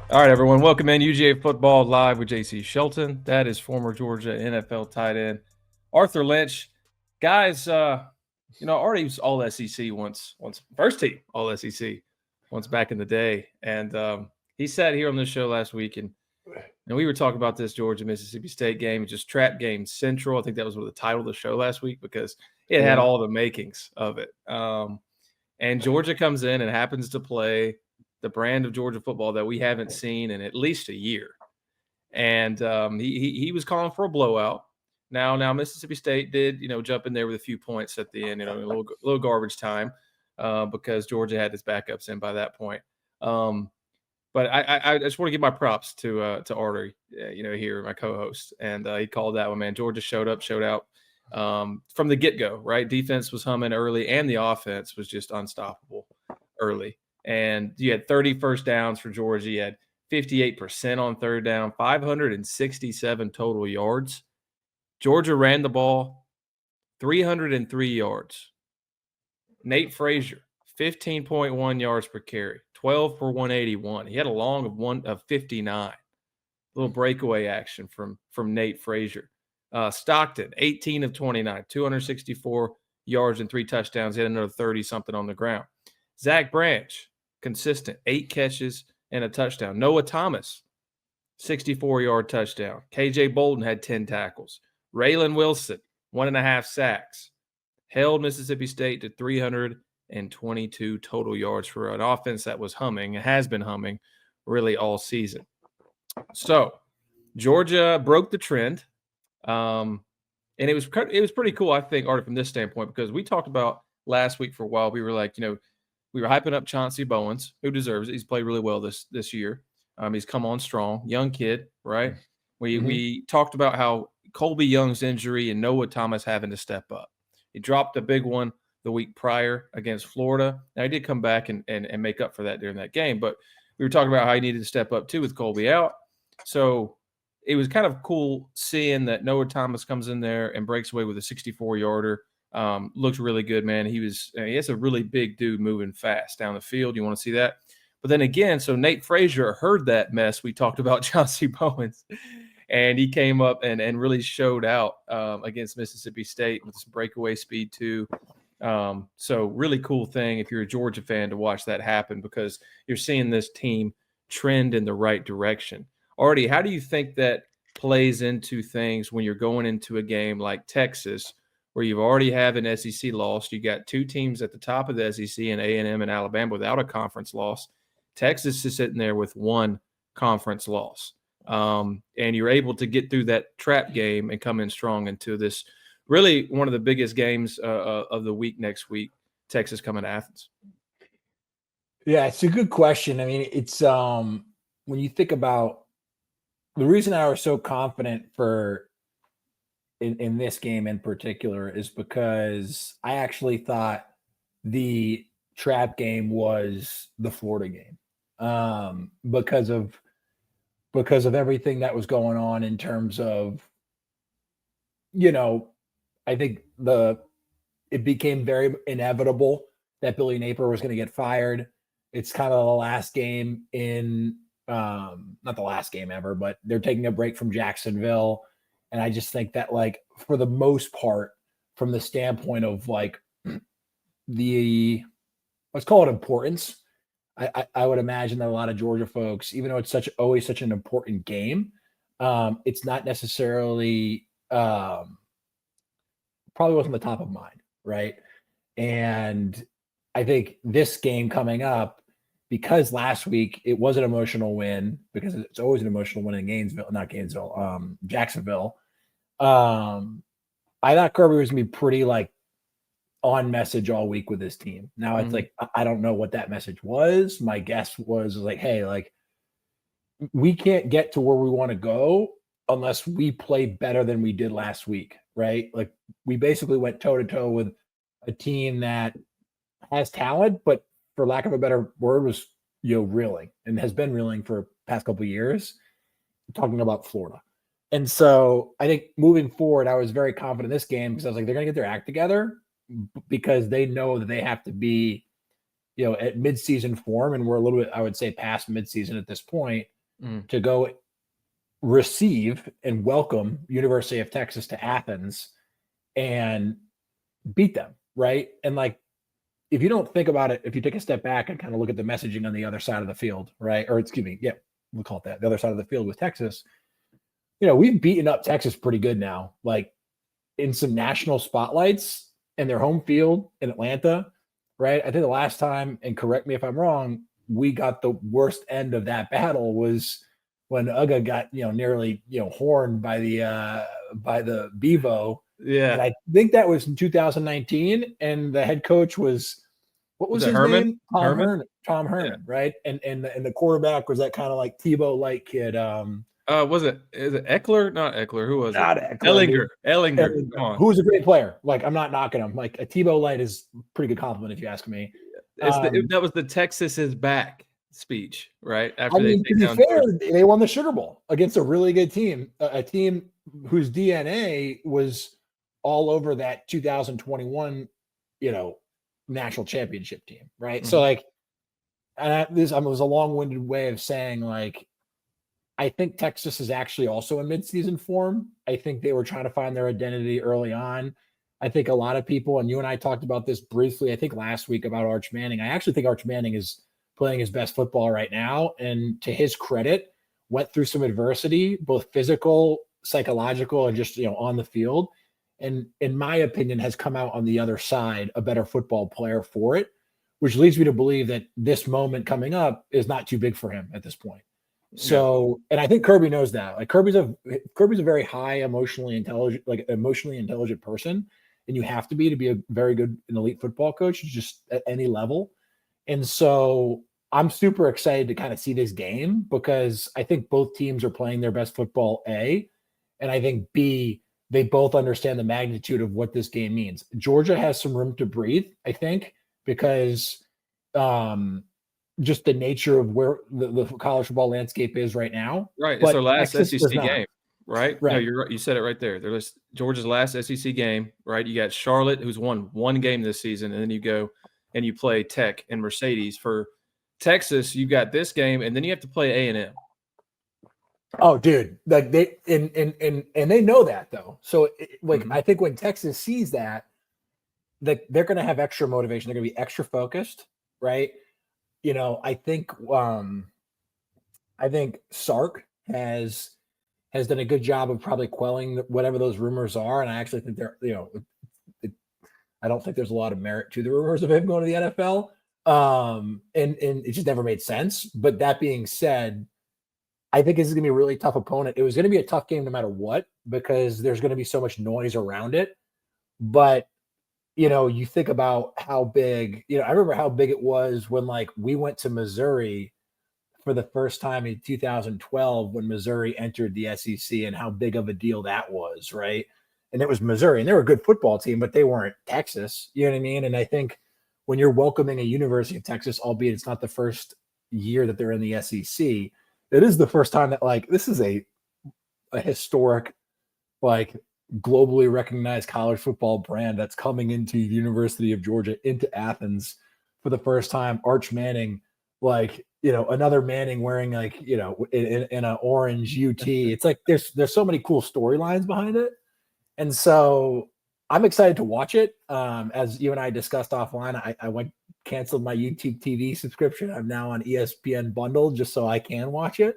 All right, everyone. Welcome in UGA Football Live with JC Shelton. That is former Georgia NFL tight end Arthur Lynch. Guys, already was all SEC once first team all SEC once back in the day. And he sat here on this show last week and we were talking about this Georgia Mississippi State game, just trap game central. I think that was the title of the show last week because it had all the makings of it. And Georgia comes in and happens to play the brand of Georgia football that we haven't seen in at least a year. And he was calling for a blowout. Now Mississippi State did, jump in there with a few points at the end, a little garbage time because Georgia had its backups in by that point. But I just want to give my props to Artie, here, my co-host. And he called that one, man. Georgia showed out from the get-go, right? Defense was humming early, and the offense was just unstoppable early. And you had 30 first downs for Georgia. You had 58% on third down, 567 total yards. Georgia ran the ball 303 yards. Nate Frazier, 15.1 yards per carry, 12 for 181. He had a long of 59. Little breakaway action from Nate Frazier. Stockton, 18 of 29, 264 yards and 3 touchdowns. He had another 30-something on the ground. Zach Branch, consistent, 8 catches and a touchdown. Noah Thomas, 64-yard touchdown. KJ Bolden had 10 tackles. Raylan Wilson, 1.5 sacks. Held Mississippi State to 322 total yards for an offense that was humming. It has been humming really all season. So Georgia broke the trend. And it was pretty cool, I think, Art, from this standpoint, because we talked about last week for a while. We were like, we were hyping up Chauncey Bowens, who deserves it. He's played really well this year. He's come on strong, young kid, right? We talked about how Colby Young's injury and Noah Thomas having to step up. He dropped a big one the week prior against Florida. Now, he did come back and make up for that during that game, but we were talking about how he needed to step up too with Colby out. So it was kind of cool seeing that Noah Thomas comes in there and breaks away with a 64-yarder. Looks really good, man. He has a really big dude moving fast down the field. You want to see that? But then again, so Nate Frazier heard that mess we talked about Chauncey Bowens, and he came up and really showed out against Mississippi State with some breakaway speed too. So really cool thing if you're a Georgia fan to watch that happen, because you're seeing this team trend in the right direction. Artie, how do you think that plays into things when you're going into a game like Texas, where you've already have an SEC loss? You got 2 teams at the top of the SEC, and A&M and Alabama, without a conference loss. Texas is sitting there with 1 conference loss. And you're able to get through that trap game and come in strong into this really one of the biggest games of the week next week, Texas coming to Athens. Yeah, it's a good question. I mean, it's when you think about the reason I was so confident in this game in particular is because I actually thought the trap game was the Florida game, because of everything that was going on in terms of, I think it became very inevitable that Billy Napier was going to get fired. It's kind of the last game in not the last game ever, but they're taking a break from Jacksonville. And I just think that, like, for the most part, from the standpoint of like let's call it importance, I would imagine that a lot of Georgia folks, even though it's always such an important game, it's not necessarily probably wasn't the top of mind, right? And I think this game coming up, because last week it was an emotional win, because it's always an emotional win in Jacksonville. I thought Kirby was going to be pretty like on message all week with his team. Now it's like, I don't know what that message was. My guess was like, hey, like, we can't get to where we want to go unless we play better than we did last week, right? Like, we basically went toe to toe with a team that has talent, but for lack of a better word, was reeling, and has been reeling for past couple of years. I'm talking about Florida. And so I think moving forward, I was very confident in this game because I was like, they're going to get their act together, because they know that they have to be, at midseason form. And we're a little bit, I would say, past midseason at this point. to go receive and welcome University of Texas to Athens and beat them, right? And like, if you don't think about it, if you take a step back and kind of look at the messaging on the other side of the field, right? Or excuse me, yeah, we'll call it that, the other side of the field with Texas. We've beaten up Texas pretty good now, like in some national spotlights and their home field in Atlanta, right? I think the last time, and correct me if I'm wrong, we got the worst end of that battle was when Uga got, nearly, horned by the Bevo. Yeah. And I think that was in 2019. And the head coach was, what was his Herman? name? Tom Herman, yeah. Right? And the quarterback was that kind of like Tebow-like kid. Is it Eckler? Not Eckler. Who was not it? Eckler, Ellinger. Come on. Who was a great player. Like, I'm not knocking him. Like, a Tebow light is a pretty good compliment if you ask me. That was the Texas is back speech, right? After to be fair, they won the Sugar Bowl against a really good team, a team whose DNA was all over that 2021, national championship team, right? Mm-hmm. So like, and this was a long-winded way of saying, like, I think Texas is actually also in midseason form. I think they were trying to find their identity early on. I think a lot of people, and you and I talked about this briefly, I think last week, about Arch Manning. I actually think Arch Manning is playing his best football right now. And to his credit, went through some adversity, both physical, psychological, and just, on the field. And in my opinion, has come out on the other side a better football player for it, which leads me to believe that this moment coming up is not too big for him at this point. So, and I think Kirby knows that. Like, Kirby's a very high emotionally intelligent person, and you have to be a very good and elite football coach, just at any level. And so I'm super excited to kind of see this game, because I think both teams are playing their best football, A, and I think B, they both understand the magnitude of what this game means. Georgia has some room to breathe, I think, because just the nature of where the college football landscape is right now. Right. It's their last Texas SEC game, right? Right. No, you're right. You said it right there. There's Georgia's last SEC game, right? You got Charlotte, who's won one game this season, and then you go and you play Tech and Mercedes. For Texas, you got this game, and then you have to play A&M. Oh, dude, like they and they know that, though. So I think when Texas sees that, they're going to have extra motivation. They're going to be extra focused, right? I think Sark has done a good job of probably quelling whatever those rumors are, and I actually think they're, I don't think there's a lot of merit to the rumors of him going to the NFL, and it just never made sense. But that being said, I think this is going to be a really tough opponent. It was going to be a tough game no matter what, because there's going to be so much noise around it. But you think about how big, I remember how big it was when, like, we went to Missouri for the first time in 2012 when Missouri entered the SEC, and how big of a deal that was, right? And it was Missouri, and they were a good football team, but they weren't Texas, you know what I mean? And I think when you're welcoming a University of Texas, albeit it's not the first year that they're in the SEC, it is the first time that, like, this is a historic, like, globally recognized college football brand that's coming into University of Georgia, into Athens for the first time. Arch Manning, like, another Manning wearing, like, in an orange UT. It's like there's so many cool storylines behind it, and so I'm excited to watch it. As you and I discussed offline, I canceled my YouTube TV subscription. I'm now on ESPN bundle just so I can watch it.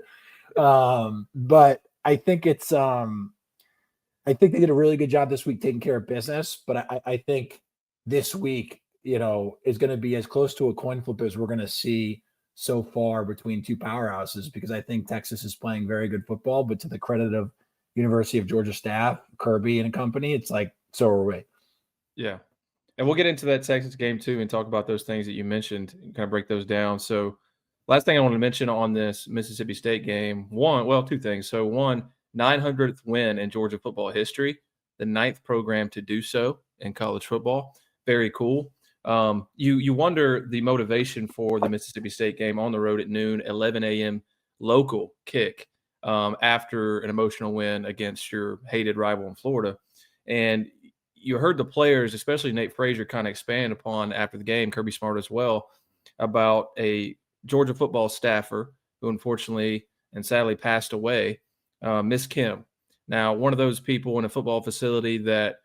But I think it's I think they did a really good job this week taking care of business, but I think this week, is going to be as close to a coin flip as we're going to see so far between two powerhouses, because I think Texas is playing very good football, but to the credit of University of Georgia staff, Kirby and company, it's like, so are we. Yeah. And we'll get into that Texas game too and talk about those things that you mentioned and kind of break those down. So last thing I want to mention on this Mississippi State game, two things. So one, 900th win in Georgia football history, the 9th program to do so in college football. Very cool. You wonder the motivation for the Mississippi State game on the road at noon, 11 a.m. local kick after an emotional win against your hated rival in Florida. And you heard the players, especially Nate Frazier, kind of expand upon after the game, Kirby Smart as well, about a Georgia football staffer who unfortunately and sadly passed away, Miss Kim. Now, one of those people in a football facility that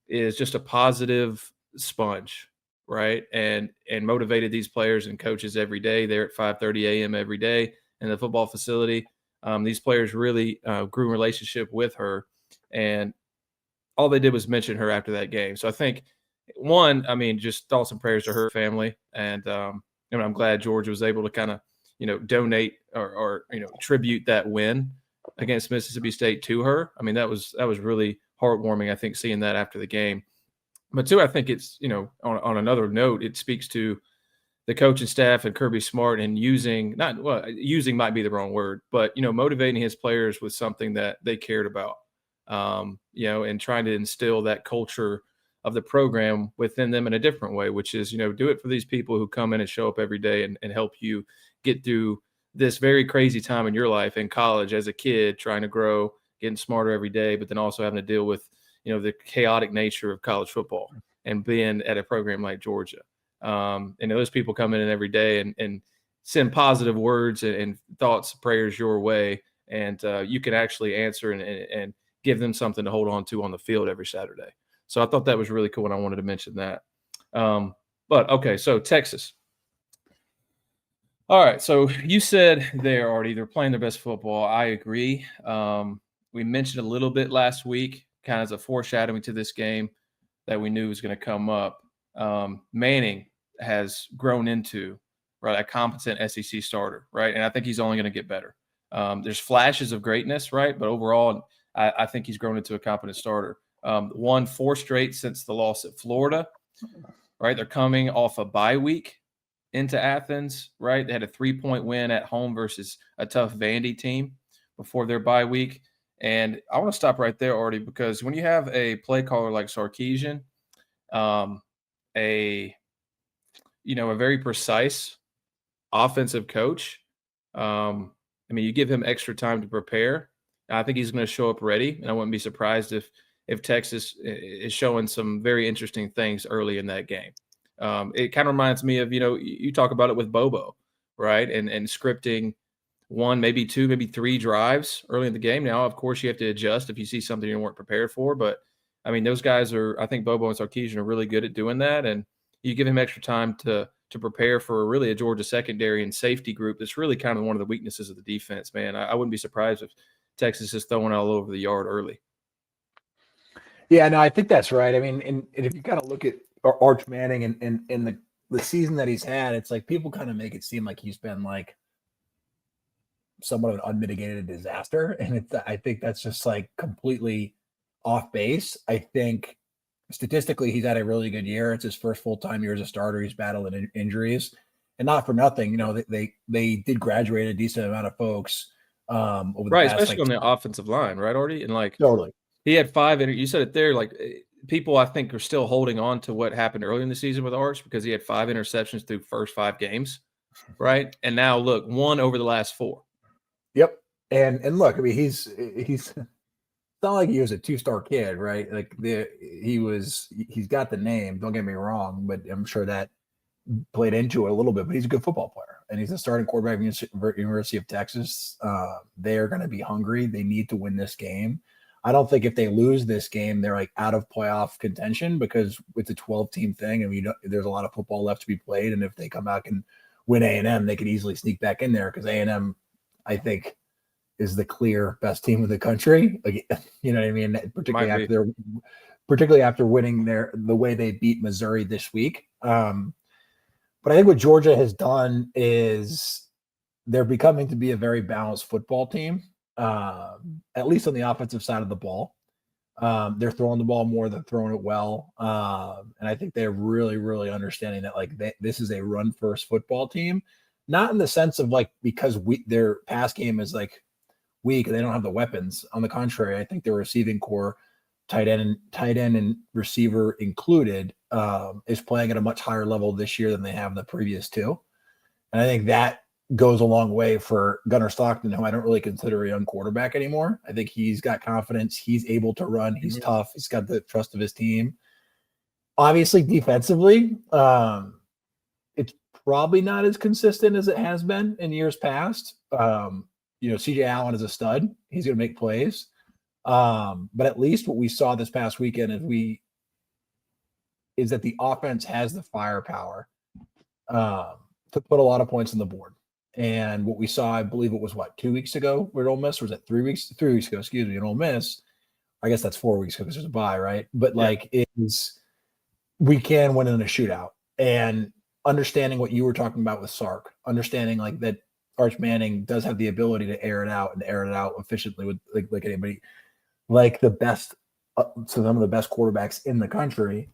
is just a positive sponge, right? And motivated these players and coaches every day. They're at 5:30 a.m. every day in the football facility. These players really grew a relationship with her, and all they did was mention her after that game. So I think, one, I mean, just thoughts and prayers to her family, and I'm glad Georgia was able to kind of donate or tribute that win against Mississippi State to her. I mean, that was really heartwarming, I think, seeing that after the game. But two, I think it's, on another note, it speaks to the coaching staff and Kirby Smart and using might be the wrong word, but, motivating his players with something that they cared about, and trying to instill that culture of the program within them in a different way, which is, do it for these people who come in and show up every day and help you get through this very crazy time in your life in college as a kid, trying to grow, getting smarter every day, but then also having to deal with, the chaotic nature of college football and being at a program like Georgia. And those people come in every day and send positive words and thoughts, prayers your way. And you can actually answer and give them something to hold on to on the field every Saturday. So I thought that was really cool, and I wanted to mention that. But okay, so Texas. All right, so you said they're playing their best football. I agree. We mentioned a little bit last week, kind of as a foreshadowing to this game that we knew was going to come up. Manning has grown into a competent SEC starter, right? And I think he's only going to get better. There's flashes of greatness, right? But overall, I think he's grown into a competent starter. Won 4 straight since the loss at Florida, right? They're coming off a bye week into Athens, right? They had a 3-point win at home versus a tough Vandy team before their bye week. And I want to stop right there, Artie, because when you have a play caller like Sarkisian, a very precise offensive coach, you give him extra time to prepare. I think he's going to show up ready, and I wouldn't be surprised if Texas is showing some very interesting things early in that game. It kind of reminds me of, you talk about it with Bobo, right? And scripting 1, maybe 2, maybe 3 drives early in the game. Now, of course, you have to adjust if you see something you weren't prepared for. But, those guys I think Bobo and Sarkisian are really good at doing that. And you give him extra time to prepare for really a Georgia secondary and safety group that's really kind of one of the weaknesses of the defense, man. I wouldn't be surprised if Texas is throwing all over the yard early. Yeah, no, I think that's right. And if you kind of look at Arch Manning and the season that he's had, it's like people kind of make it seem like he's been like somewhat of an unmitigated disaster. And I think that's just like completely off base. I think statistically, he's had a really good year. It's his first full-time year as a starter. He's battling injuries, and not for nothing. They did graduate a decent amount of folks over the past, especially on the offensive line, right, Artie? And totally. He had 5 you said it there, people I think are still holding on to what happened early in the season with Arch because he had 5 interceptions through first 5 games, right? And now look, 1 over the last 4. Yep. And look, he's it's not like he was a 2-star kid, right? He's got the name, don't get me wrong, but I'm sure that played into it a little bit, but he's a good football player and he's a starting quarterback at University of Texas. They are going to be hungry. They need to win this game. I don't think if they lose this game, they're out of playoff contention because it's a 12-team thing, and there's a lot of football left to be played. And if they come back and win A&M, they could easily sneak back in there because A&M, I think, is the clear best team in the country. You know what I mean? Particularly after winning the way they beat Missouri this week. But I think what Georgia has done is they're becoming to be a very balanced football team. At least on the offensive side of the ball. They're throwing the ball more, they're throwing it well. And I think they're really, really understanding that this is a run first football team, not in the sense of because their pass game is weak and they don't have the weapons. On the contrary, I think their receiving core, tight end and receiver included, is playing at a much higher level this year than they have the previous 2. And I think that goes a long way for Gunnar Stockton, who I don't really consider a young quarterback anymore. I think he's got confidence. He's able to run. He's tough. He's got the trust of his team. Obviously, defensively, it's probably not as consistent as it has been in years past. CJ Allen is a stud. He's going to make plays. But at least what we saw this past weekend is that the offense has the firepower to put a lot of points on the board. And what we saw, I believe it was 2 weeks ago with Ole Miss, or was it 3 weeks? 3 weeks ago, excuse me, in Ole Miss. I guess that's 4 weeks ago because there's a bye, right? But we can win in a shootout. And understanding what you were talking about with Sark, understanding that Arch Manning does have the ability to air it out efficiently with like anybody, like the best, some of the best quarterbacks in the country.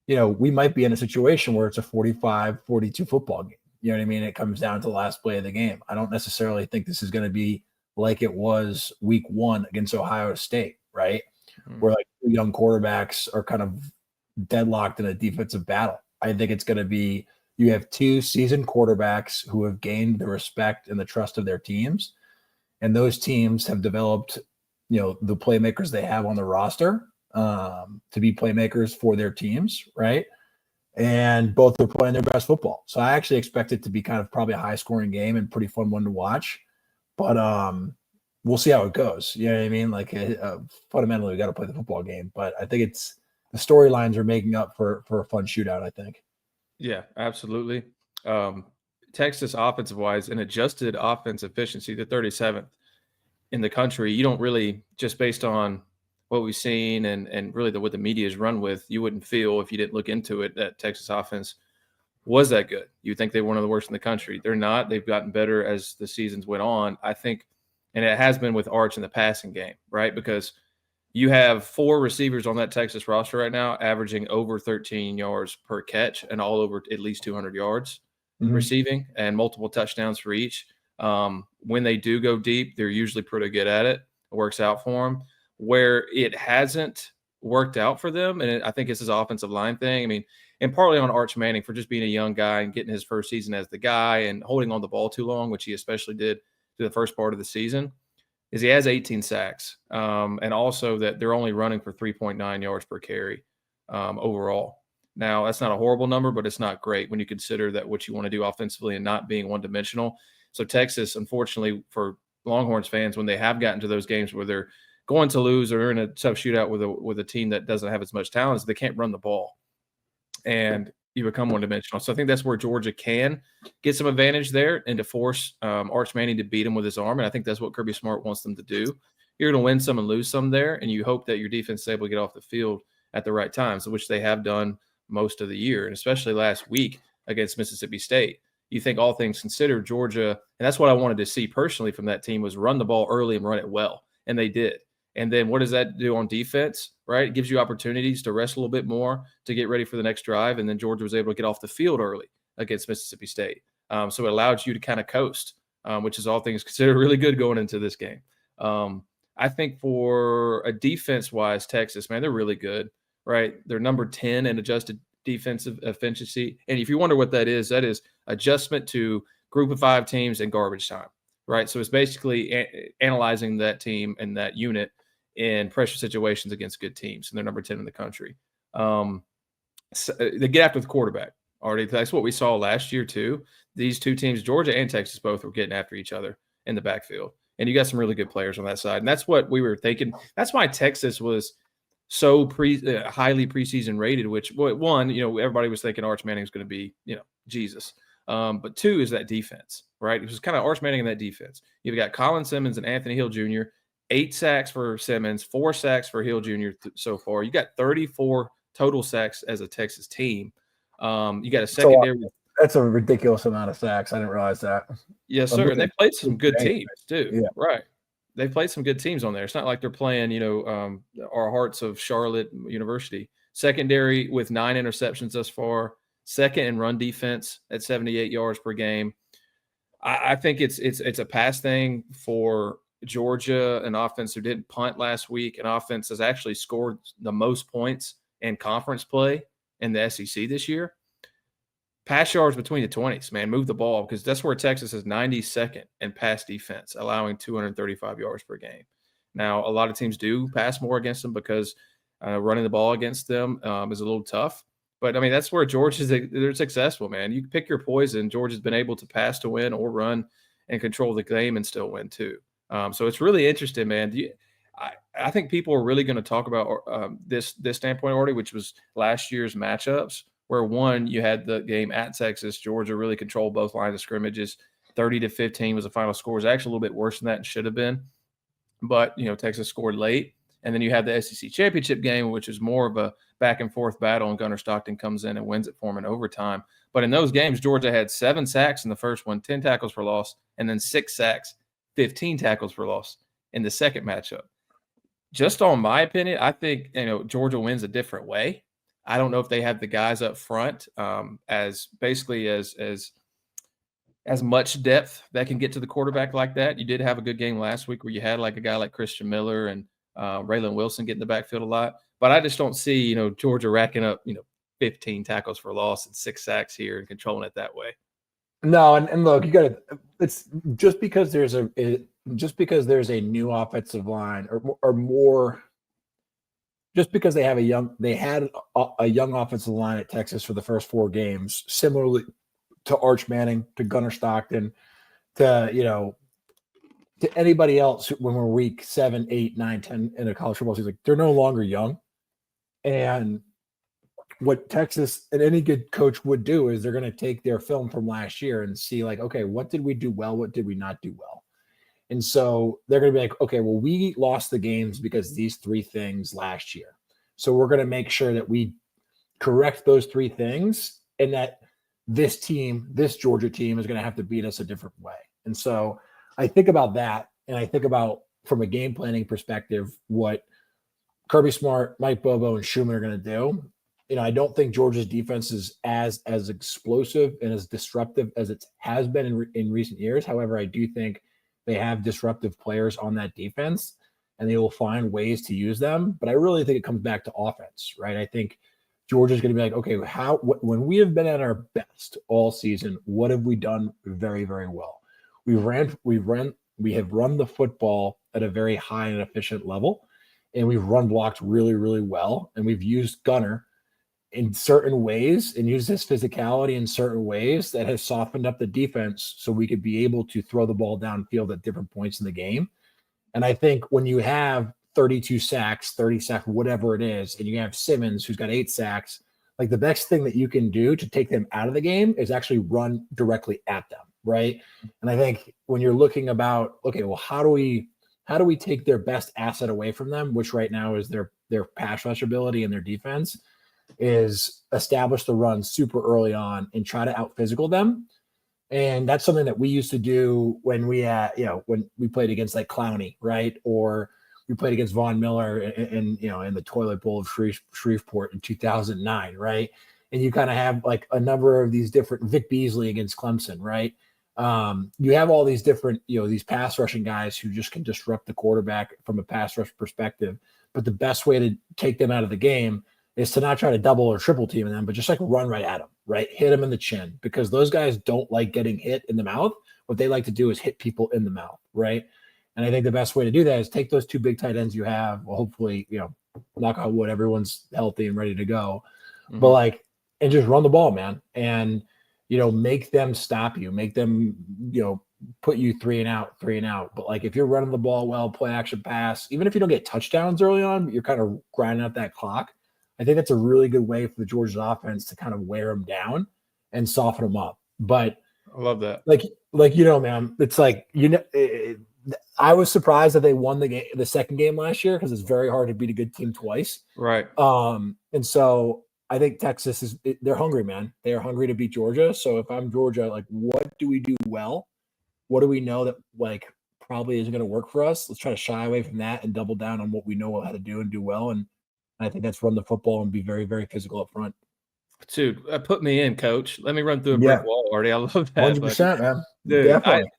We might be in a situation where it's a 45-42 football game. You know what I mean? It comes down to the last play of the game. I don't necessarily think this is going to be like it was week 1 against Ohio State, right? Mm-hmm. Where young quarterbacks are kind of deadlocked in a defensive battle. I think it's going to be, you have 2 seasoned quarterbacks who have gained the respect and the trust of their teams. And those teams have developed, the playmakers they have on the roster to be playmakers for their teams, right? And both are playing their best football. So I actually expect it to be kind of probably a high-scoring game and pretty fun one to watch. But we'll see how it goes. You know what I mean? Fundamentally, we got to play the football game. But I think the storylines are making up for a fun shootout, I think. Yeah, absolutely. Texas offensive-wise, an adjusted offense efficiency, the 37th in the country. You don't really, just based on what we've seen and really what the media is run with, you wouldn't feel, if you didn't look into it, that Texas offense was that good. You think they were one of the worst in the country. They're not. They've gotten better as the seasons went on, I think, and it has been with Arch in the passing game, right? Because you have 4 receivers on that Texas roster right now averaging over 13 yards per catch and all over at least 200 yards receiving and multiple touchdowns for each. When they do go deep, they're usually pretty good at it. It works out for them. Where it hasn't worked out for them, and I think it's his offensive line thing. I mean, and partly on Arch Manning for just being a young guy and getting his first season as the guy and holding on the ball too long, which he especially did through the first part of the season, is he has 18 sacks. And also that they're only running for 3.9 yards per carry overall. Now, that's not a horrible number, but it's not great when you consider that what you want to do offensively and not being one-dimensional. So Texas, unfortunately, for Longhorns fans, when they have gotten to those games where they're going to lose or in a tough shootout with a team that doesn't have as much talent, so they can't run the ball. And you become one-dimensional. So I think that's where Georgia can get some advantage there and to force Arch Manning to beat him with his arm. And I think that's what Kirby Smart wants them to do. You're going to win some and lose some there, and you hope that your defense is able to get off the field at the right times, which they have done most of the year, and especially last week against Mississippi State. You think all things considered, Georgia, and that's what I wanted to see personally from that team, was run the ball early and run it well, and they did. And then what does that do on defense, right? It gives you opportunities to rest a little bit more to get ready for the next drive, and then Georgia was able to get off the field early against Mississippi State. So it allowed you to kind of coast, which is all things considered really good going into this game. I think for a defense-wise, Texas, man, they're really good, right? They're number 10 in adjusted defensive efficiency. And if you wonder what that is adjustment to group of 5 teams and garbage time, right? So it's basically analyzing that team and that unit in pressure situations against good teams, and they're number 10 in the country. So they get after the quarterback already. That's what we saw last year too. These two teams, Georgia and Texas, both were getting after each other in the backfield. And you got some really good players on that side. And that's what we were thinking. That's why Texas was so highly preseason rated, which, one, everybody was thinking Arch Manning was going to be, Jesus. But 2 is that defense, right? It was kind of Arch Manning in that defense. You've got Colin Simmons and Anthony Hill Jr., 8 sacks for Simmons, 4 sacks for Hill Jr. So far. You got 34 total sacks as a Texas team. You got a secondary. That's a ridiculous amount of sacks. I didn't realize that. Yes, sir. And they played some good teams too. Yeah. Right. They played some good teams on there. It's not like they're playing, our hearts of Charlotte University. Secondary with 9 interceptions thus far. Second in run defense at 78 yards per game. I think it's a pass thing for Georgia, an offense who didn't punt last week. An offense has actually scored the most points in conference play in the SEC this year. Pass yards between the 20s, man. Move the ball, because that's where Texas is 92nd in pass defense, allowing 235 yards per game. Now, a lot of teams do pass more against them because running the ball against them is a little tough. But, I mean, that's where they're successful, man. You pick your poison. Georgia's been able to pass to win or run and control the game and still win too. So it's really interesting, man. I think people are really going to talk about this standpoint already, which was last year's matchups, where one, you had the game at Texas. Georgia really controlled both lines of scrimmages. 30-15 was the final score. It was actually a little bit worse than that and should have been. But, Texas scored late. And then you have the SEC championship game, which is more of a back-and-forth battle, and Gunnar Stockton comes in and wins it for him in overtime. But in those games, Georgia had 7 sacks in the first one, 10 tackles for loss, and then 6 sacks, 15 tackles for loss in the second matchup. Just on my opinion, I think Georgia wins a different way. I don't know if they have the guys up front as much depth that can get to the quarterback like that. You did have a good game last week where you had like a guy like Christian Miller and Raylan Wilson getting the backfield a lot. But I just don't see Georgia racking up 15 tackles for loss and 6 sacks here and controlling it that way. No, and look, you got to. It's just because there's a new offensive line or more. Just because they had a young offensive line at Texas for the first 4 games, similarly to Arch Manning, to Gunnar Stockton, to anybody else when we're week 7, 8, 9, 10 in a college football season, they're no longer young. And what Texas and any good coach would do is they're going to take their film from last year and see like, okay, what did we do well? What did we not do well? And so they're going to be like, okay, well, we lost the games because these 3 things last year. So we're going to make sure that we correct those 3 things and that this Georgia team is going to have to beat us a different way. And so I think about that, and I think about, from a game planning perspective, what Kirby Smart, Mike Bobo, and Schumann are going to do. I don't think Georgia's defense is as explosive and as disruptive as it has been in recent years. However, I do think they have disruptive players on that defense, and they will find ways to use them. But I really think it comes back to offense, right? I think Georgia's going to be like, okay, when we have been at our best all season, what have we done very, very well? We have run the football at a very high and efficient level, and we've run blocked really, really well, and we've used Gunnar in certain ways and use his physicality in certain ways that has softened up the defense so we could be able to throw the ball downfield at different points in the game. And I think when you have 32 sacks, 30 sacks, whatever it is, and you have Simmons who's got 8 sacks, like the best thing that you can do to take them out of the game is actually run directly at them, right? And I think when you're looking about, okay, well, how do we take their best asset away from them, which right now is their pass rush ability and their defense, is establish the run super early on and try to out physical them. And that's something that we used to do when we played against like Clowney, right? Or we played against Von Miller in the toilet bowl of Shreveport in 2009, right? And you kind of have like a number of these different Vic Beasley against Clemson, right? You have all these different, these pass rushing guys who just can disrupt the quarterback from a pass rush perspective. But the best way to take them out of the game is to not try to double or triple team them, but just like run right at them, right? Hit them in the chin, because those guys don't like getting hit in the mouth. What they like to do is hit people in the mouth, right? And I think the best way to do that is take those 2 big tight ends you have. Well, hopefully, knock on wood, everyone's healthy and ready to go. Mm-hmm. But and just run the ball, man. And, make them stop you, make them, put you 3 and out. But if you're running the ball well, play action pass, even if you don't get touchdowns early on, but you're kind of grinding out that clock. I think that's a really good way for the Georgia offense to kind of wear them down and soften them up. But I love that. Man, it's I was surprised that they won the second game last year, because it's very hard to beat a good team twice. Right. And so I think Texas they're hungry, man. They are hungry to beat Georgia. So if I'm Georgia, what do we do well? What do we know that probably isn't going to work for us? Let's try to shy away from that and double down on what we know how to do and do well. And I think that's run the football and be very, very physical up front. Dude, put me in, coach. Let me run through a brick wall already. I love that. 100%, man. Dude, definitely.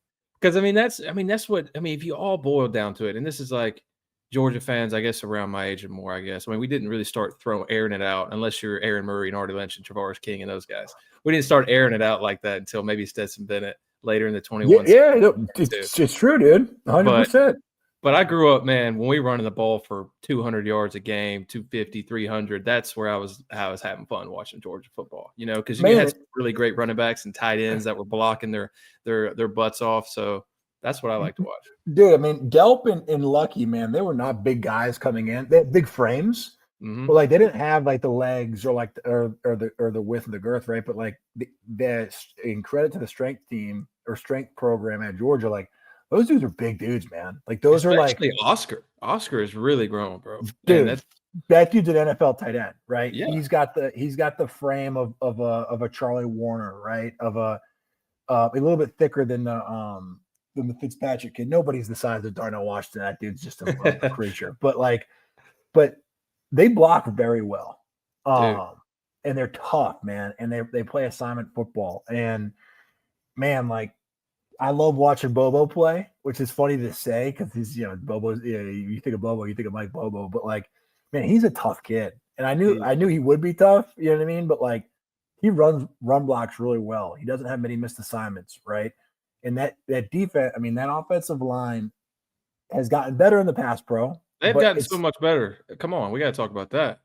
Because that's what if you all boil down to it, and this is like Georgia fans, I guess, around my age and more, I guess. We didn't really start airing it out unless you're Aaron Murray and Artie Lynch and Travaris King and those guys. We didn't start airing it out like that until maybe Stetson Bennett later in the 21. Yeah, it's true, dude. 100%. But I grew up, man, when we were running the ball for 200 yards a game, 250, 300, that's where I was having fun watching Georgia football, because you had Man, some really great running backs and tight ends that were blocking their butts off. So that's what I like to watch. dude, I mean, Delp and Lucky, man, they were not big guys coming in. They had big frames, but Mhm. like they didn't have like the legs or like the width of the girth, right? But like in credit to the strength team or strength program at Georgia, like those dudes are big dudes, man. Like those are like, Especially Oscar. Oscar is really grown, bro. And dude, that's that dude's an NFL tight end, right? yeah. He's got the frame of a Charlie Warner, right? Of a little bit thicker than the Fitzpatrick kid. Nobody's the size of Darnell Washington. That dude's just a creature. But they block very well. Dude. And they're tough, man. And they play assignment football. And man, like I love watching Bobo play, which is funny to say because he's Bobo's. You think of Bobo, you think of Mike Bobo, but like, man, he's a tough kid, and I knew he would be tough. You know what I mean? But like, he run blocks really well. He doesn't have many missed assignments, right? And that defense, I mean, that offensive line has gotten better in the past, pro. They've But gotten so much better. Come on, we got to talk about that.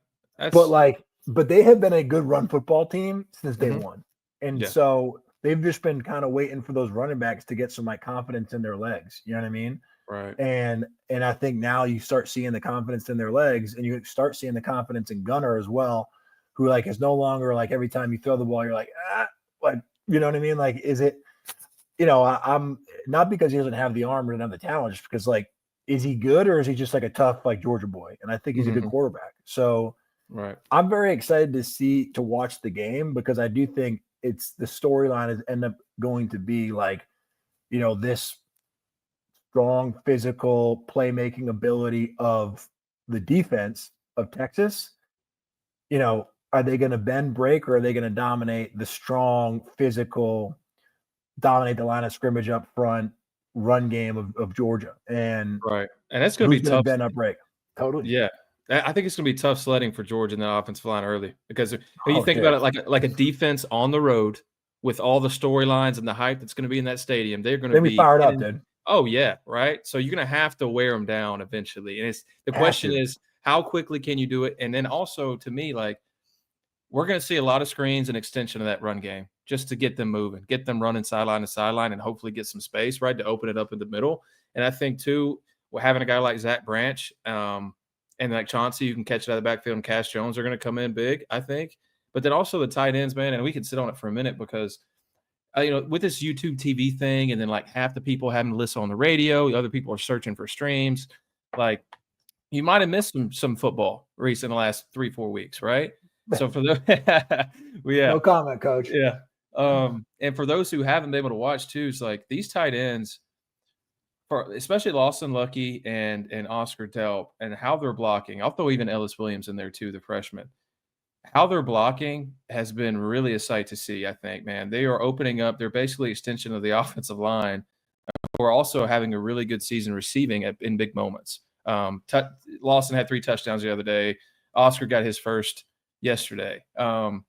but they have been a good run football team since day one, and Yeah. so they've just been kind of waiting for those running backs to get some like confidence in their legs. You know what I mean? Right. And I think now you start seeing the confidence in their legs, and you start seeing the confidence in Gunner as well, who like is no longer like every time you throw the ball, you're like, like, you know what I mean? Like, is it, I'm not because he doesn't have the arm or doesn't have the talent, just because like, is he good or is he just like a tough like Georgia boy? And I think he's a good quarterback. So right. I'm very excited to watch the game because I do think it's the storyline is end up going to be like, this strong physical playmaking ability of the defense of Texas. Are they going to bend break or are they going to dominate the strong physical, dominate the line of scrimmage up front run game of Georgia? And Right. And that's going to be who's going tough. to bend up break? Totally. Yeah. I think it's going to be tough sledding for Georgia in the offensive line early because when you think about it like a defense on the road with all the storylines and the hype that's going to be in that stadium, they're going to be fired up, dude. Oh yeah, right. So you're going to have to wear them down eventually. And the question is, how quickly can you do it? And then also to me, like, we're going to see a lot of screens and extension of that run game just to get them moving, get them running sideline to sideline, and hopefully get some space, right, to open it up in the middle. And I think too, having a guy like Zach Branch and like Chauncey, who can catch it out of the backfield, and Cash Jones are going to come in big, I think. But then also the tight ends, man, and we can sit on it for a minute because with this YouTube TV thing, and then like half the people having to listen on the radio, the other people are searching for streams. Like, you might have missed some football recent the last 3-4 weeks, right? So for the No comment, coach. Yeah. And for those who haven't been able to watch too, it's like these tight ends, for especially Lawson Lucky and Oscar Delp, and how they're blocking. I'll throw even Ellis Williams in there too, the freshman. How they're blocking has been really a sight to see, I think, man. They are opening up. They're basically extension of the offensive line. We're also having a really good season receiving in big moments. Lawson had 3 touchdowns the other day. Oscar got his first yesterday. And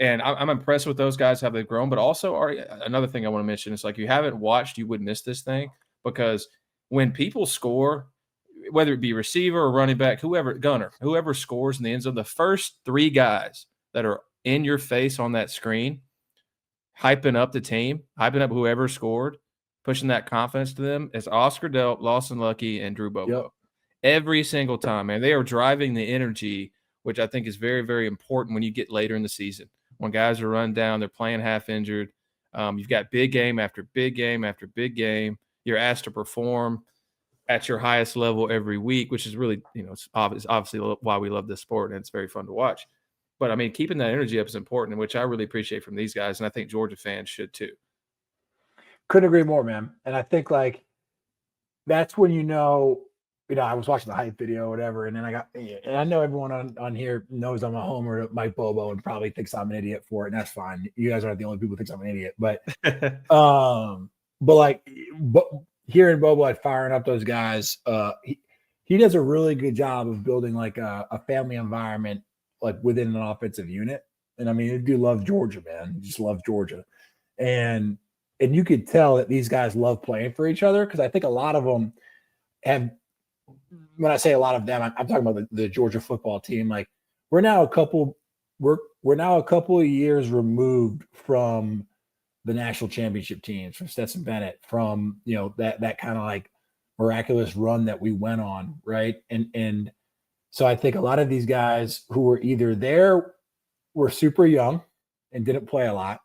I'm impressed with those guys, how they've grown. But also, another thing I want to mention is, like, you haven't watched, you would miss this thing, because when people score, whether it be receiver or running back, whoever scores in the end zone, the first 3 guys that are in your face on that screen, hyping up the team, hyping up whoever scored, pushing that confidence to them, is Oscar Delp, Lawson Lucky, and Drew Bobo. Yep. Every single time, man. They are driving the energy, which I think is very, very important when you get later in the season. When guys are run down, they're playing half injured. You've got big game after big game after big game. You're asked to perform at your highest level every week, which is really, it's obviously why we love this sport, and it's very fun to watch. But, I mean, keeping that energy up is important, which I really appreciate from these guys, and I think Georgia fans should too. Couldn't agree more, man. And I think, like, that's when I was watching the hype video or whatever, and then and I know everyone on here knows I'm a homer of Mike Bobo and probably thinks I'm an idiot for it, and that's fine. You guys aren't the only people who think I'm an idiot, but hearing Bobo like firing up those guys, he does a really good job of building like a family environment like within an offensive unit. And I mean, you do love Georgia, man. You just love Georgia, and you could tell that these guys love playing for each other, because I think a lot of them have when I say a lot of them, I'm talking about the Georgia football team. Like we're now a couple of years removed from the national championship teams, from Stetson Bennett, from that kind of like miraculous run that we went on, right? And so I think a lot of these guys who were either there were super young and didn't play a lot,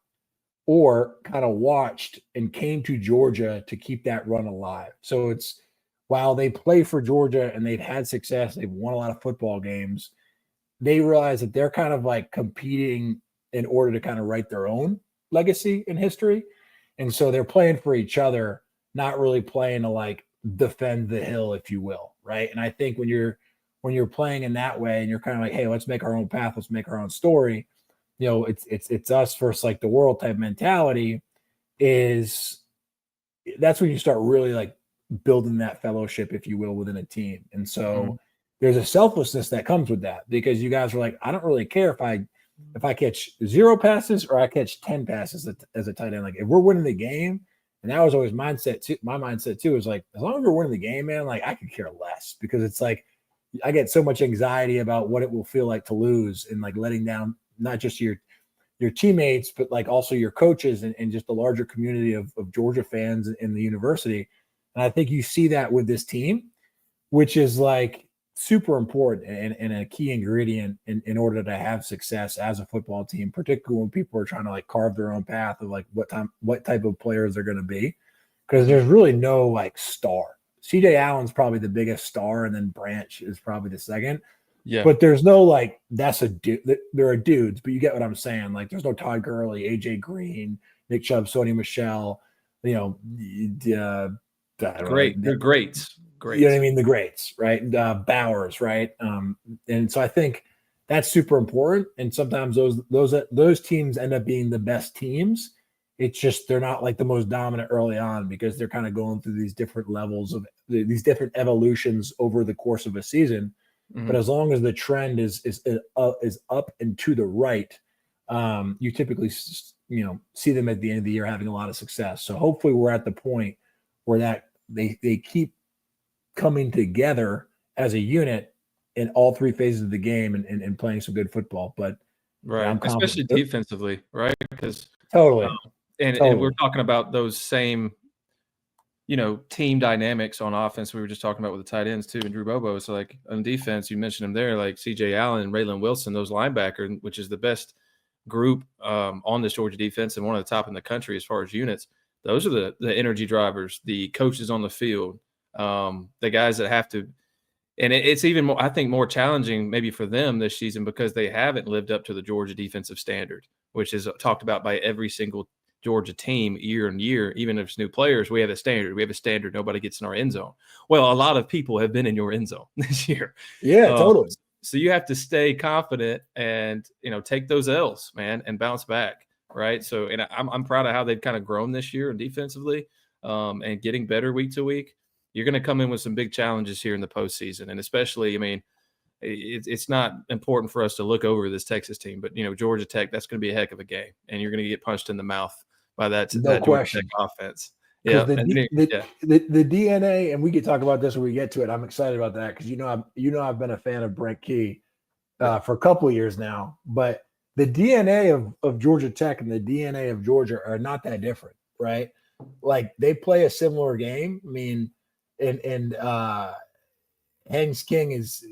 or kind of watched and came to Georgia to keep that run alive. So it's while they play for Georgia and they've had success, they've won a lot of football games, they realize that they're kind of like competing in order to kind of write their own legacy in history. And so they're playing for each other, not really playing to like defend the hill, if you will. Right. And I think when you're playing in that way and you're kind of like, hey, let's make our own path, let's make our own story. It's us versus like the world type mentality. That's when you start really like building that fellowship, if you will, within a team. And so there's a selflessness that comes with that, because you guys are like, I don't really care if I catch 0 passes or I catch 10 passes as a tight end. Like if we're winning the game, and that was always my mindset too, is like, as long as we're winning the game, man, like I could care less, because it's like I get so much anxiety about what it will feel like to lose and like letting down not just your teammates, but like also your coaches and just the larger community of Georgia fans in the university. And I think you see that with this team, which is like super important and a key ingredient in order to have success as a football team, particularly when people are trying to like carve their own path of like what type of players they're going to be. Because there's really no like star. CJ Allen's probably the biggest star, and then Branch is probably the second. Yeah. But there's no like, that's a dude. There are dudes, but you get what I'm saying. Like there's no Todd Gurley, AJ Green, Nick Chubb, Sony Michel, Great. They're greats. Great. You know what I mean? The greats, right? Bowers, right? And so I think that's super important. And sometimes those teams end up being the best teams. It's just they're not like the most dominant early on, because they're kind of going through these different levels of these different evolutions over the course of a season. Mm-hmm. But as long as the trend is up and to the right, you typically see them at the end of the year having a lot of success. So hopefully we're at the point where that they keep coming together as a unit in all 3 phases of the game and playing some good football. But right, especially defensively, right? Because totally. And we're talking about those same, team dynamics on offense. We were just talking about with the tight ends too, and Drew Bobo. So like on defense, you mentioned him there, like CJ Allen and Raylan Wilson, those linebackers, which is the best group on this Georgia defense and one of the top in the country as far as units. Those are the energy drivers, the coaches on the field, the guys that have to. And it's even more, I think, more challenging maybe for them this season, because they haven't lived up to the Georgia defensive standard, which is talked about by every single Georgia team year and year. Even if it's new players, we have a standard. We have a standard. Nobody gets in our end zone. Well, a lot of people have been in your end zone this year. Yeah, totally. So you have to stay confident and, take those L's, man, and bounce back, right? So, and I'm proud of how they've kind of grown this year defensively and getting better week to week. You're going to come in with some big challenges here in the postseason. And especially, it's not important for us to look over this Texas team, but, Georgia Tech, that's going to be a heck of a game. And you're going to get punched in the mouth by that Georgia Tech offense. Yeah. The DNA, and we could talk about this when we get to it. I'm excited about that because, I've been a fan of Brent Key for a couple of years now. But the DNA of Georgia Tech and the DNA of Georgia are not that different, right? Like they play a similar game. And Hanks King is,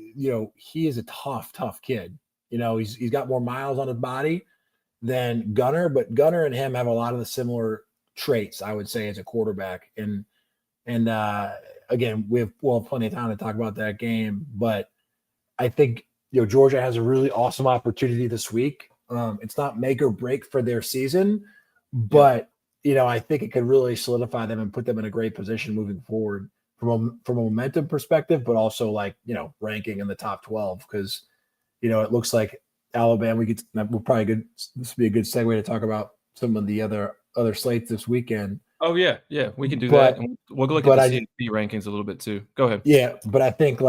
he is a tough kid. He's got more miles on his body than Gunner, but Gunner and him have a lot of the similar traits, I would say, as a quarterback. And again, we'll have plenty of time to talk about that game, but I think, Georgia has a really awesome opportunity this week. It's not make or break for their season, but, I think it could really solidify them and put them in a great position moving forward from a momentum perspective, but also ranking in the top 12. Cause it looks like Alabama, this would be a good segue to talk about some of the other slates this weekend. Oh yeah. Yeah. We can do that. And we'll look at the CFP rankings a little bit too. Go ahead. Yeah. But I think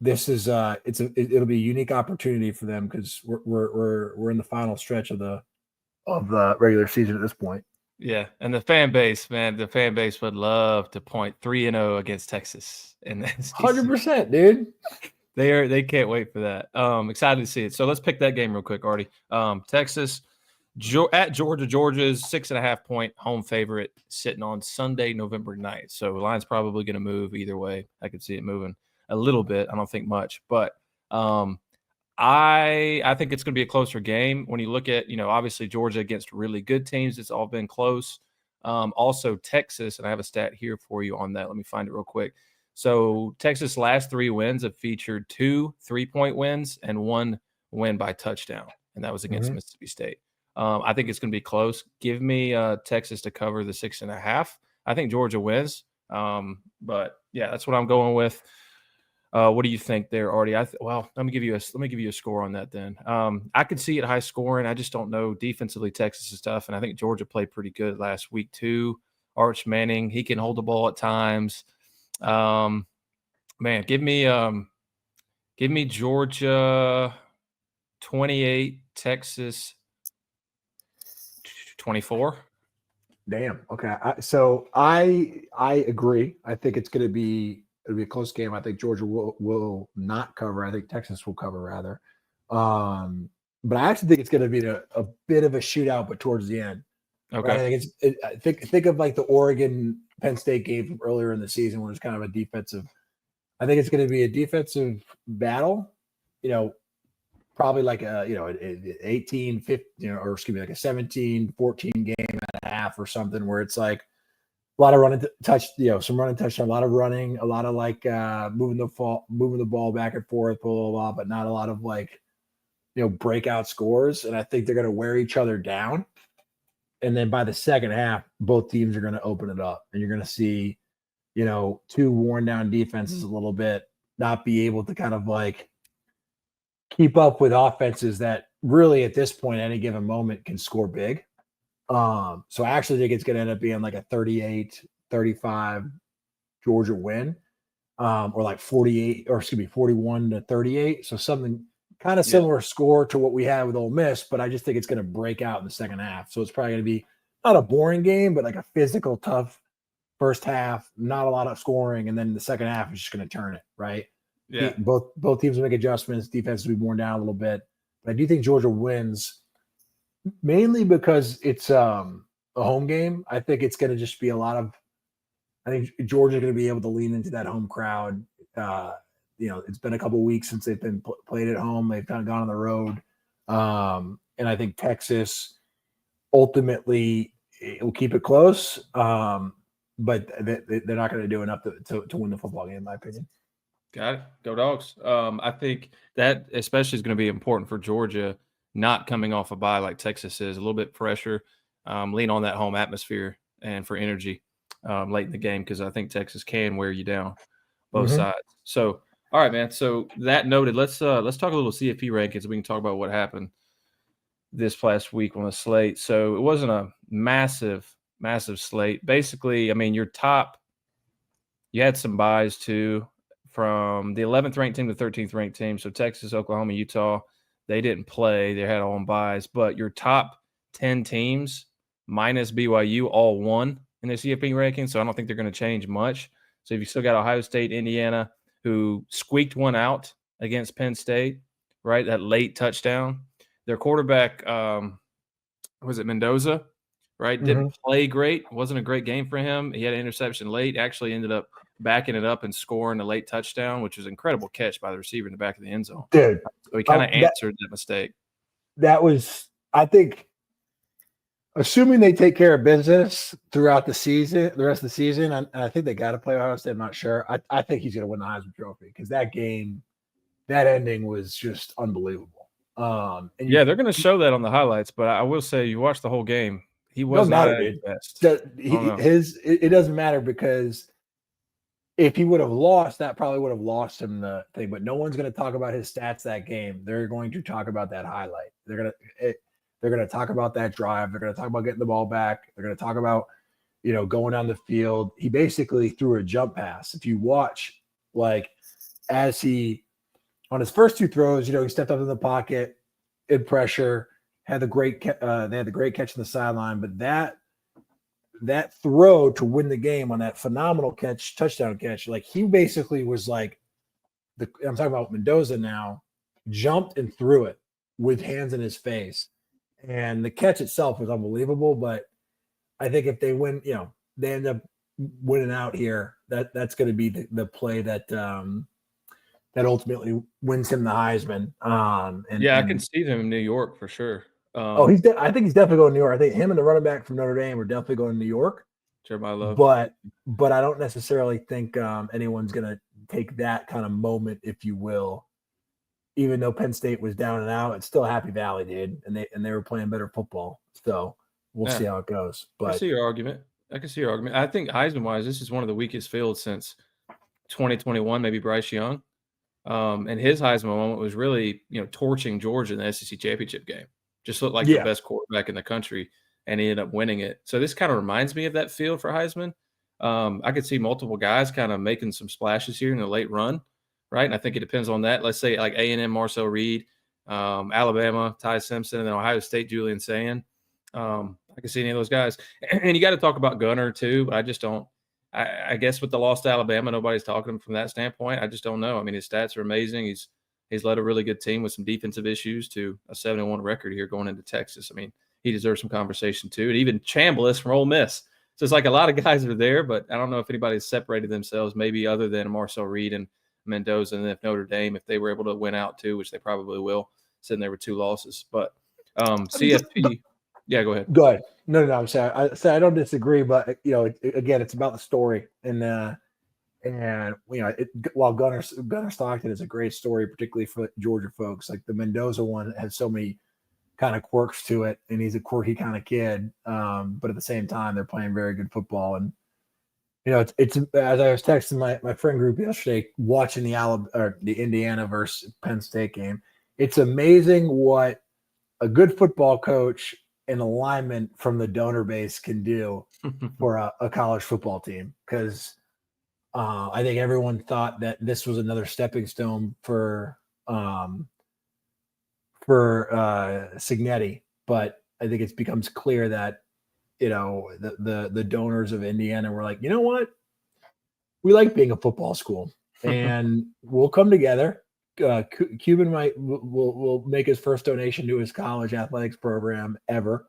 this is it'll be a unique opportunity for them because we're in the final stretch of the regular season at this point. Yeah, and the fan base, man, the fan base would love to point 3-0 against Texas in the SEC. 100%, dude. They can't wait for that. Excited to see it. So let's pick that game real quick, Artie. Texas at Georgia. Georgia's 6.5-point home favorite sitting on Sunday, November 9th. So the line's probably going to move either way. I could see it moving a little bit. I don't think much, but I think it's going to be a closer game. When you look at, obviously Georgia against really good teams, it's all been close. Also Texas, and I have a stat here for you on that. Let me find it real quick. So Texas' last 3 wins have featured 2 3-point wins and 1 win by touchdown, and that was against Mississippi State. I think it's going to be close. Give me Texas to cover the 6.5. I think Georgia wins, but yeah, that's what I'm going with. What do you think there, Artie? Let me give you a score on that then. I could see it high scoring. I just don't know. Defensively, Texas is tough, and I think Georgia played pretty good last week too. Arch Manning, he can hold the ball at times. Man, give me Georgia 28, Texas 24. Damn. Okay. So I agree. I think it'll be a close game. I think Georgia will not cover. I think Texas will cover rather. But I actually think it's going to be a bit of a shootout, but towards the end. Okay. Right? I think of like the Oregon Penn State game from earlier in the season, where it's kind of a defensive. I think it's going to be a defensive battle. Probably like an 18, 15, or excuse me, like a 17, 14 game and a half or something, where it's like a lot of running some running touchdown, a lot of running, a lot of like moving the ball back and forth, blah, blah, blah, but not a lot of like, breakout scores. And I think they're going to wear each other down. And then by the second half, both teams are going to open it up, and you're going to see, 2 worn down defenses a little bit, not be able to kind of like keep up with offenses that really at this point, any given moment, can score big. So I actually think it's going to end up being like a 38-35 Georgia win, or like 41-38. So something kind of similar score to what we had with Ole Miss, but I just think it's going to break out in the second half. So it's probably going to be not a boring game, but like a physical, tough first half, not a lot of scoring, and then the second half is just going to turn it, right? Yeah. Both teams will make adjustments. Defense will be worn down a little bit, but I do think Georgia wins, mainly because it's a home game. I think it's going to just be I think Georgia's going to be able to lean into that home crowd. It's been a couple of weeks since they've been played at home. They've kind of gone on the road. And I think Texas ultimately will keep it close. But they're not going to do enough to win the football game, in my opinion. Got it. Go Dogs. I think that especially is going to be important for Georgia, not coming off a bye like Texas is. A little bit pressure, lean on that home atmosphere and for energy late in the game, because I think Texas can wear you down both sides. So, all right, man. So that noted, let's talk a little CFP rankings. We can talk about what happened this past week on the slate. So it wasn't a massive slate. Basically, I mean, you had some buys too, from the 11th ranked team to the 13th ranked team. So Texas, Oklahoma, Utah, they didn't play. They had on buys. But your top 10 teams minus BYU all won in the CFP ranking. So I don't think they're going to change much. So if you still got Ohio State, Indiana, who squeaked one out against Penn State, right? That late touchdown. Their quarterback, was it Mendoza, right? Didn't play great. Wasn't a great game for him. He had an interception late. Actually ended up backing it up and scoring a late touchdown, which was an incredible catch by the receiver in the back of the end zone. Dude. So he kind of answered that mistake. That was, I think, assuming they take care of business throughout the season, the rest of the season, and I think they got to play Ohio State. I'm not sure. I think he's going to win the Heisman Trophy, because that game, that ending was just unbelievable. They're going to show that on the highlights, but I will say, you watch the whole game, he was not at his best. It doesn't matter, because if he would have lost, that probably would have lost him the thing. But no one's going to talk about his stats that game. They're going to talk about that highlight. They're going to talk about that drive. They're going to talk about getting the ball back. They're going to talk about, going down the field. He basically threw a jump pass. If you watch, like, as he, on his first 2 throws, he stepped up in the pocket, in pressure, had the great catch on the sideline. But that that throw to win the game on that phenomenal touchdown catch, like he basically was like I'm talking about Mendoza now, jumped and threw it with hands in his face. And the catch itself was unbelievable. But I think if they win, they end up winning out here, that's going to be the play that that ultimately wins him the Heisman. I can see them in New York for sure. I think he's definitely going to New York. I think him and the running back from Notre Dame are definitely going to New York. Jeremiah Love. But I don't necessarily think anyone's going to take that kind of moment, if you will. Even though Penn State was down and out, it's still Happy Valley, dude, and they were playing better football. So we'll see how it goes. But I can see your argument. I think Heisman-wise, this is one of the weakest fields since 2021, maybe Bryce Young. And his Heisman moment was really, torching Georgia in the SEC championship game. Just looked like the best quarterback in the country, and he ended up winning it. So this kind of reminds me of that field for Heisman. I could see multiple guys kind of making some splashes here in the late run, right? And I think it depends on that. Let's say like A&M, Marcel Reed, Alabama, Ty Simpson, and then Ohio State, Julian Sayin. I can see any of those guys. And you got to talk about Gunner too, but I just don't. I guess with the loss to Alabama, nobody's talking from that standpoint. I just don't know. I mean, his stats are amazing. He's led a really good team with some defensive issues to a 7-1 record here going into Texas. I mean, he deserves some conversation too. And even Chambliss from Ole Miss. So it's like a lot of guys are there, but I don't know if anybody's separated themselves, maybe other than Marcel Reed and Mendoza, and if Notre Dame, if they were able to win out too, which they probably will, sitting there with 2 losses. But CFP, yeah, go ahead. Go ahead. No, I'm sorry. I don't disagree, but again, it's about the story, and while Gunner Stockton is a great story, particularly for Georgia folks, like the Mendoza one has so many kind of quirks to it, and he's a quirky kind of kid. But at the same time, they're playing very good football, and it's as I was texting my friend group yesterday, watching the Indiana versus Penn State game. It's amazing what a good football coach and alignment from the donor base can do for a college football team, because I think everyone thought that this was another stepping stone for Cignetti, but I think it becomes clear that the donors of Indiana were like, you know what, we like being a football school, and we'll come together. Cuban will make his first donation to his college athletics program ever,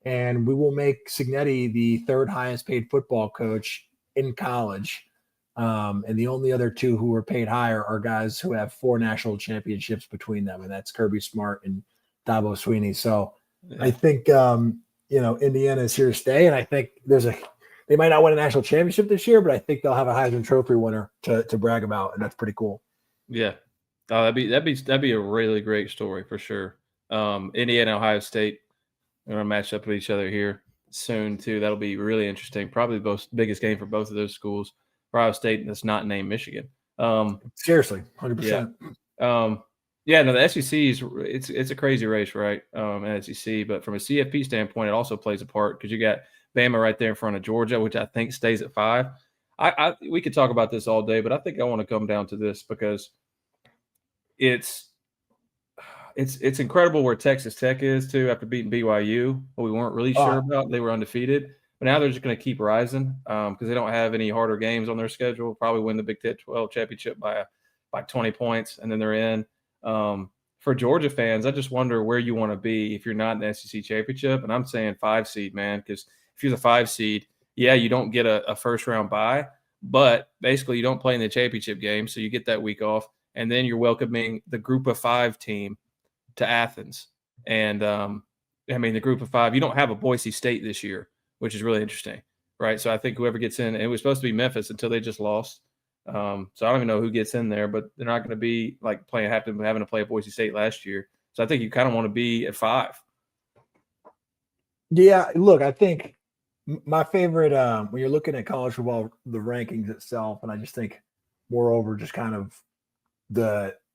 and we will make Cignetti the 3rd highest paid football coach in college. And the only other 2 who were paid higher are guys who have 4 national championships between them, and that's Kirby Smart and Dabo Swinney. So I think Indiana is here to stay, and I think they might not win a national championship this year, but I think they'll have a Heisman Trophy winner to brag about, and that's pretty cool. Yeah. Oh, that'd be a really great story for sure. Indiana, Ohio State, they're going to match up with each other here soon too. That'll be really interesting. Probably the biggest game for both of those schools. For Ohio State, that's not named Michigan. Seriously, 100%. No, the SEC it's a crazy race, right? In SEC, but from a CFP standpoint, it also plays a part because you got Bama right there in front of Georgia, which I think stays at 5. We could talk about this all day, but I think I want to come down to this because it's incredible where Texas Tech is too after beating BYU, but we weren't really sure about. They were undefeated, but now they're just going to keep rising because they don't have any harder games on their schedule. Probably win the Big 12 championship by 20 points, and then they're in. For Georgia fans, I just wonder where you want to be if you're not in the SEC championship, and I'm saying 5 seed, man, because if you're the 5 seed, you don't get a first round bye, but basically you don't play in the championship game, so you get that week off. And then you're welcoming the Group of 5 team to Athens. And, the Group of 5, you don't have a Boise State this year, which is really interesting, right? So I think whoever gets in, and it was supposed to be Memphis until they just lost. So I don't even know who gets in there, but they're not going to be like having to play Boise State last year. So I think you kind of want to be at 5. Yeah, look, I think my favorite when you're looking at college football, the rankings itself, and I just think moreover just kind of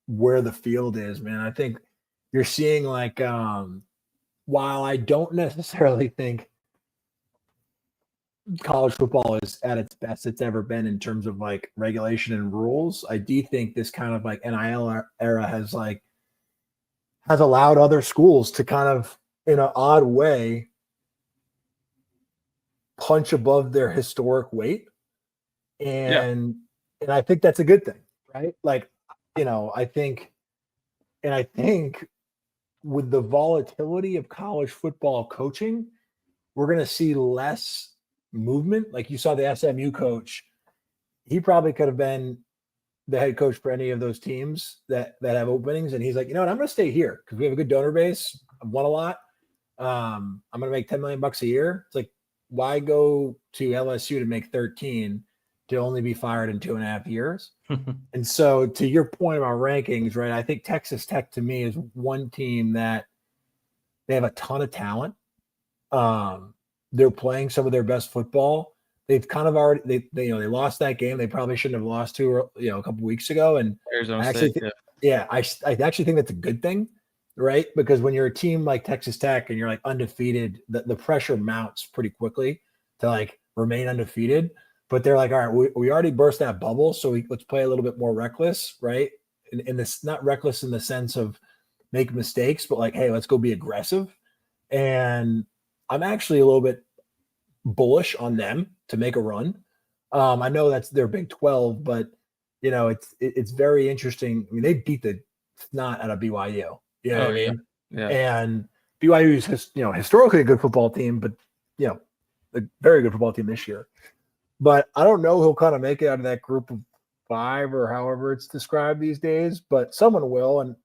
where the field is, man. I think you're seeing like while I don't necessarily think college football is at its best it's ever been in terms of like regulation and rules, I do think this kind of like NIL era has allowed other schools to kind of in an odd way punch above their historic weight. Yeah. And I think that's a good thing, right? Like, I think with the volatility of college football coaching, we're going to see less movement. Like you saw the SMU coach, he probably could have been the head coach for any of those teams that have openings. And he's like, you know what, I'm going to stay here because we have a good donor base. I've won a lot. I'm going to make $10 million a year. It's like, why go to LSU to make 13 to only be fired in 2.5 years? And so to your point about rankings, right, I think Texas Tech to me is one team that they have a ton of talent. They're playing some of their best football. They've kind of already they lost that game. They probably shouldn't have lost to a couple weeks ago. And Arizona I actually State, I actually think that's a good thing, right? Because when you're a team like Texas Tech and you're like undefeated, the pressure mounts pretty quickly to like remain undefeated. But they're like, all right, we already burst that bubble, so let's play a little bit more reckless, right? And this not reckless in the sense of make mistakes, but like, hey, let's go be aggressive. And I'm actually a little bit bullish on them to make a run. I know that's their Big 12, but it's very interesting. I mean, they beat the snot out of BYU. You know what I mean? Yeah. And BYU is historically a good football team, but a very good football team this year. But I don't know who'll kind of make it out of that group of 5 or however it's described these days, but someone will.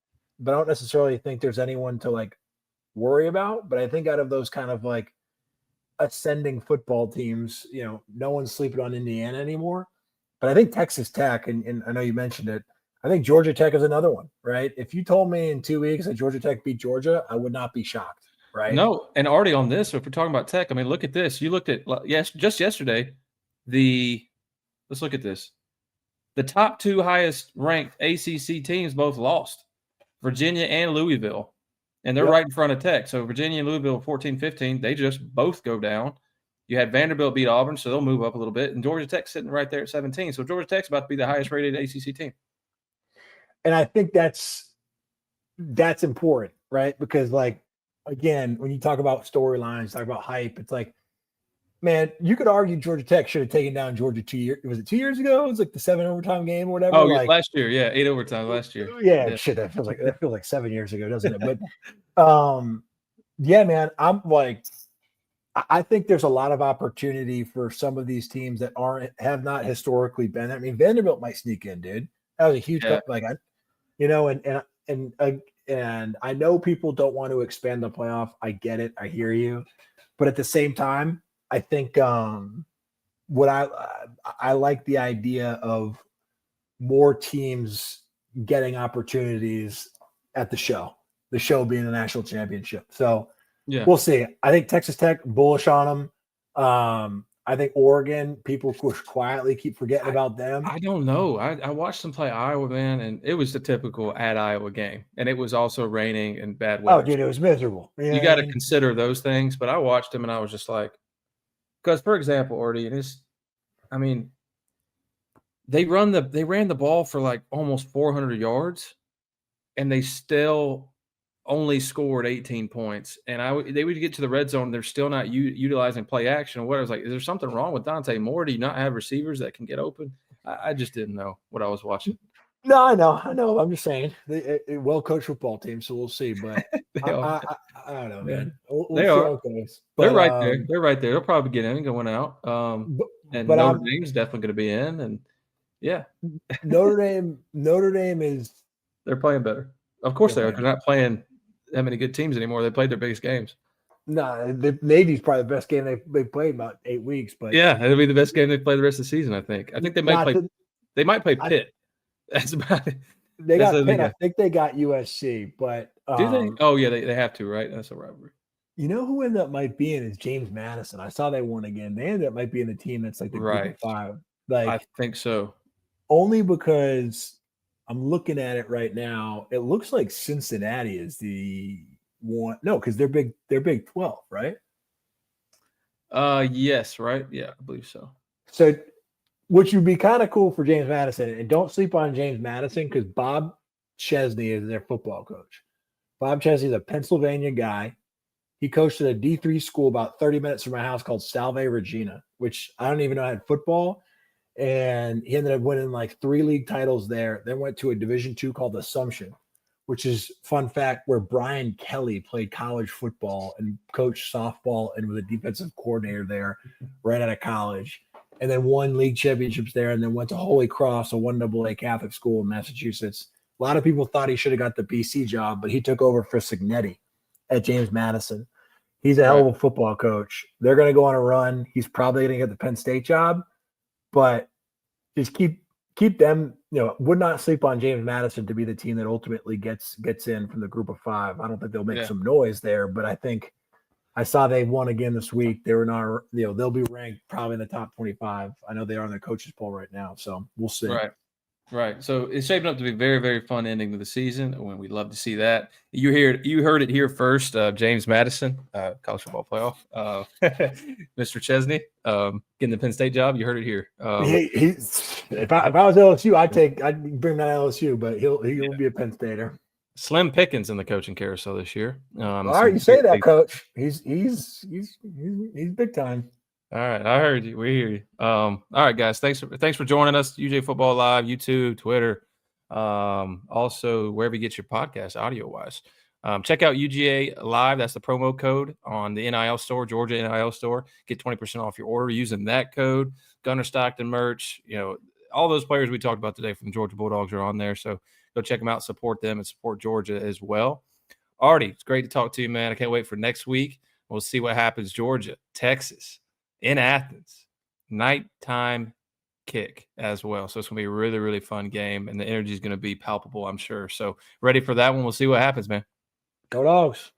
But I don't necessarily think there's anyone to like worry about. But I think out of those kind of like ascending football teams, no one's sleeping on Indiana anymore. But I think Texas Tech, and I know you mentioned it, I think Georgia Tech is another one, right? If you told me in 2 weeks that Georgia Tech beat Georgia, I would not be shocked, right? No, and already on this, if we're talking about Tech, I mean, look at this. You looked at just yesterday. Let's look at this. The top 2 highest ranked ACC teams both lost, Virginia and Louisville, and they're right in front of Tech. So Virginia and Louisville 14-15, they just both go down. You had Vanderbilt beat Auburn, so they'll move up a little bit, and Georgia Tech's sitting right there at 17. So Georgia Tech's about to be the highest rated ACC team. And I think that's important, right? Because like, again, when you talk about storylines, talk about hype, it's like, man, you could argue Georgia Tech should have taken down Georgia 2 years. Was it 2 years ago? It was like the 7 overtime game or whatever. Oh, like last year, yeah, 8 overtime last year. Yeah, shit. That feels like 7 years ago, doesn't it? But, yeah, man, I'm like, I think there's a lot of opportunity for some of these teams that have not historically been. I mean, Vanderbilt might sneak in, dude. That was a huge, and I know people don't want to expand the playoff. I get it. I hear you, but at the same time, I think what I like the idea of more teams getting opportunities at the show being the national championship. So we'll see. I think Texas Tech, bullish on them. I think Oregon, people quietly keep forgetting about them. I don't know. I watched them play Iowa, man, and it was the typical at Iowa game. And it was also raining and bad weather. Oh, dude, it was miserable. You got to consider those things. But I watched them and I was just like, because, for example, Artie, they ran the ball for like almost 400 yards, and they still only scored 18 points. And they would get to the red zone, they're still not utilizing play action. What I was like, is there something wrong with Dante Moore? Do you not have receivers that can get open? I just didn't know what I was watching. No, I know. I'm just saying, a well-coached football team, so we'll see. But I don't know, man. They are. They're right there. They're right there. They'll probably get in and going out. And Notre Dame's definitely going to be in. And yeah, Notre Dame is. They're playing better. Of course they are. They're not playing that many good teams anymore. They played their biggest games. No, the Navy's probably the best game they played in about 8 weeks. But yeah, it'll be the best game they play the rest of the season. I think they might play. They might play Pitt. That's about it. They got Pitt. I think they got USC, but do they? Oh yeah, they have to, right? That's a rivalry. You know who ended up might be in is James Madison. I saw they won again. They ended up might be in the team that's like the group of 5. Like I think so. Only because I'm looking at it right now. It looks like Cincinnati is the one. No, because they're Big 12, right? Yes, right. Yeah, I believe so. So, which would be kind of cool for James Madison. And don't sleep on James Madison because Bob Chesney is their football coach. Bob Chesney is a Pennsylvania guy. He coached at a D3 school about 30 minutes from my house called Salve Regina, which I don't even know had football. And he ended up winning like 3 league titles there. Then went to a Division II called Assumption, which is, fun fact, where Brian Kelly played college football and coached softball and was a defensive coordinator there right out of college. And then won league championships there, and then went to Holy Cross, a 1AA Catholic school in Massachusetts. A lot of people thought he should have got the BC job, but he took over for Signetti at James Madison. He's a hell of a football coach. They're going to go on a run. He's probably going to get the Penn State job, but just keep them, would not sleep on James Madison to be the team that ultimately gets in from the group of 5. I don't think they'll make some noise there, but I think I saw they won again this week. They were not, they'll be ranked probably in the top 25. I know they are in their coaches poll right now, so we'll see. Right. So it's shaping up to be a very, very fun ending to the season. When we'd love to see that. You heard it here first. James Madison, college football playoff. Mr. Chesney, getting the Penn State job. You heard it here. If I was LSU, I'd bring that LSU, but he'll be a Penn Stater. Slim pickings in the coaching carousel this year. All right, you say that, Coach. He's big time. All right, I heard you. We hear you. All right, guys. Thanks for joining us. UJ Football Live, YouTube, Twitter, also wherever you get your podcast, audio wise. Check out UGA Live. That's the promo code on the NIL store, Georgia NIL store. Get 20% off your order using that code. Gunner Stockton merch. All those players we talked about today from the Georgia Bulldogs are on there. So go check them out, support them, and support Georgia as well. Artie, it's great to talk to you, man. I can't wait for next week. We'll see what happens. Georgia, Texas. In Athens, nighttime kick as well. So it's going to be a really, really fun game, and the energy is going to be palpable, I'm sure. So ready for that one. We'll see what happens, man. Go Dogs.